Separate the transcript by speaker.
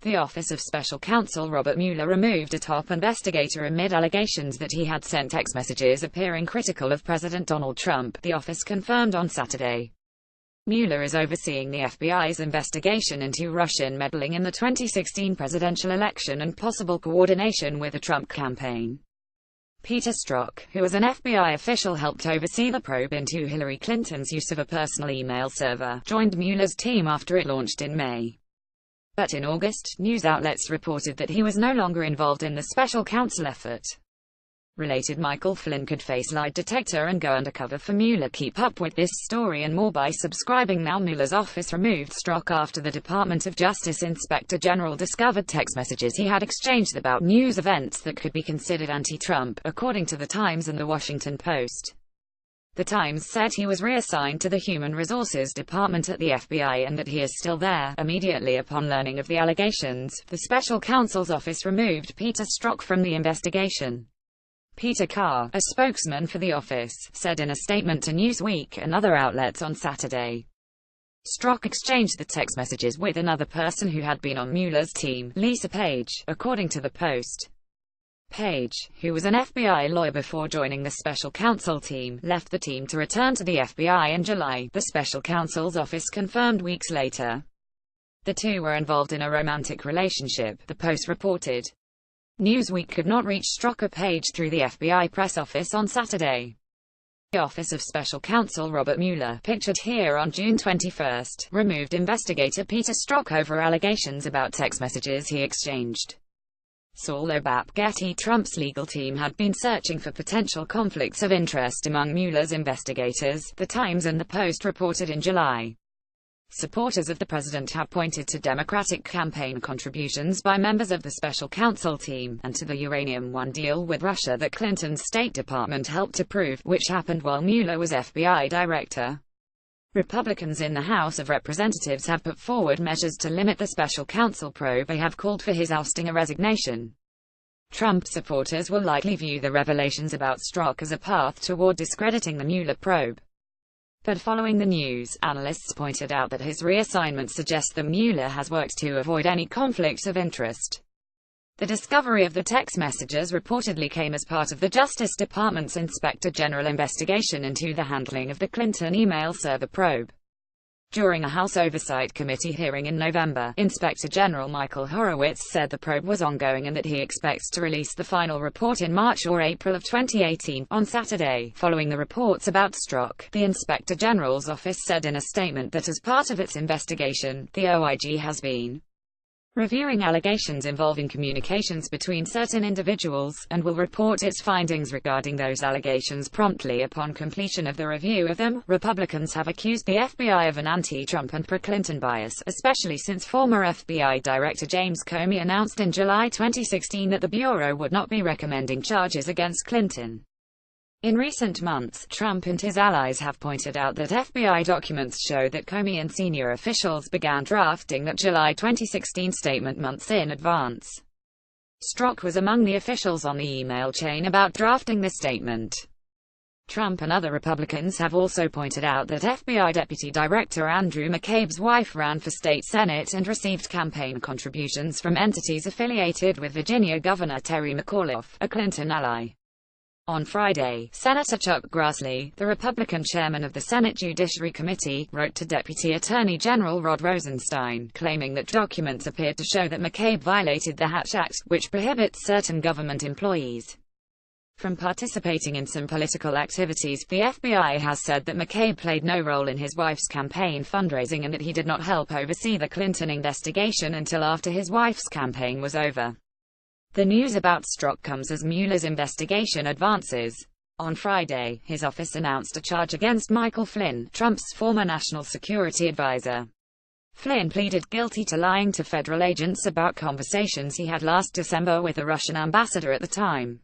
Speaker 1: The Office of Special Counsel Robert Mueller removed a top investigator amid allegations that he had sent text messages appearing critical of President Donald Trump, the office confirmed on Saturday. Mueller is overseeing the FBI's investigation into Russian meddling in the 2016 presidential election and possible coordination with the Trump campaign. Peter Strzok, who as an FBI official helped oversee the probe into Hillary Clinton's use of a personal email server, joined Mueller's team after it launched in May. But in August, news outlets reported that he was no longer involved in the special counsel effort. Related Michael Flynn could face lie detector and go undercover for Mueller. Keep up with this story and more by subscribing now. Mueller's office removed Strzok after the Department of Justice Inspector General discovered text messages he had exchanged about news events that could be considered anti-Trump, according to The Times and The Washington Post. The Times said he was reassigned to the Human Resources Department at the FBI and that he is still there. Immediately upon learning of the allegations, the special counsel's office removed Peter Strzok from the investigation. Peter Carr, a spokesman for the office, said in a statement to Newsweek and other outlets on Saturday. Strzok exchanged the text messages with another person who had been on Mueller's team, Lisa Page, according to the Post. Page, who was an FBI lawyer before joining the special counsel team, left the team to return to the FBI in July, the special counsel's office confirmed weeks later. The two were involved in a romantic relationship, the Post reported. Newsweek could not reach Strzok or Page through the FBI press office on Saturday. The Office of Special Counsel Robert Mueller, pictured here on June 21, removed investigator Peter Strzok over allegations about text messages he exchanged. Saul Obap Getty Trump's legal team had been searching for potential conflicts of interest among Mueller's investigators, The Times and The Post reported in July. Supporters of the president have pointed to Democratic campaign contributions by members of the special counsel team, and to the Uranium One deal with Russia that Clinton's State Department helped approve, which happened while Mueller was FBI director. Republicans in the House of Representatives have put forward measures to limit the special counsel probe. They have called for his ousting or resignation. Trump supporters will likely view the revelations about Strzok as a path toward discrediting the Mueller probe. But following the news, analysts pointed out that his reassignment suggests that Mueller has worked to avoid any conflicts of interest. The discovery of the text messages reportedly came as part of the Justice Department's Inspector General investigation into the handling of the Clinton email server probe. During a House Oversight Committee hearing in November, Inspector General Michael Horowitz said the probe was ongoing and that he expects to release the final report in March or April of 2018. On Saturday, following the reports about Strzok, the Inspector General's office said in a statement that as part of its investigation, the OIG has been reviewing allegations involving communications between certain individuals, and will report its findings regarding those allegations promptly upon completion of the review of them. Republicans have accused the FBI of an anti-Trump and pro-Clinton bias, especially since former FBI Director James Comey announced in July 2016 that the Bureau would not be recommending charges against Clinton. In recent months, Trump and his allies have pointed out that FBI documents show that Comey and senior officials began drafting that July 2016 statement months in advance. Strzok was among the officials on the email chain about drafting the statement. Trump and other Republicans have also pointed out that FBI Deputy Director Andrew McCabe's wife ran for state Senate and received campaign contributions from entities affiliated with Virginia Governor Terry McAuliffe, a Clinton ally. On Friday, Senator Chuck Grassley, the Republican chairman of the Senate Judiciary Committee, wrote to Deputy Attorney General Rod Rosenstein, claiming that documents appeared to show that McCabe violated the Hatch Act, which prohibits certain government employees from participating in some political activities. The FBI has said that McCabe played no role in his wife's campaign fundraising and that he did not help oversee the Clinton investigation until after his wife's campaign was over. The news about Strzok comes as Mueller's investigation advances. On Friday, his office announced a charge against Michael Flynn, Trump's former national security advisor. Flynn pleaded guilty to lying to federal agents about conversations he had last December with the Russian ambassador at the time.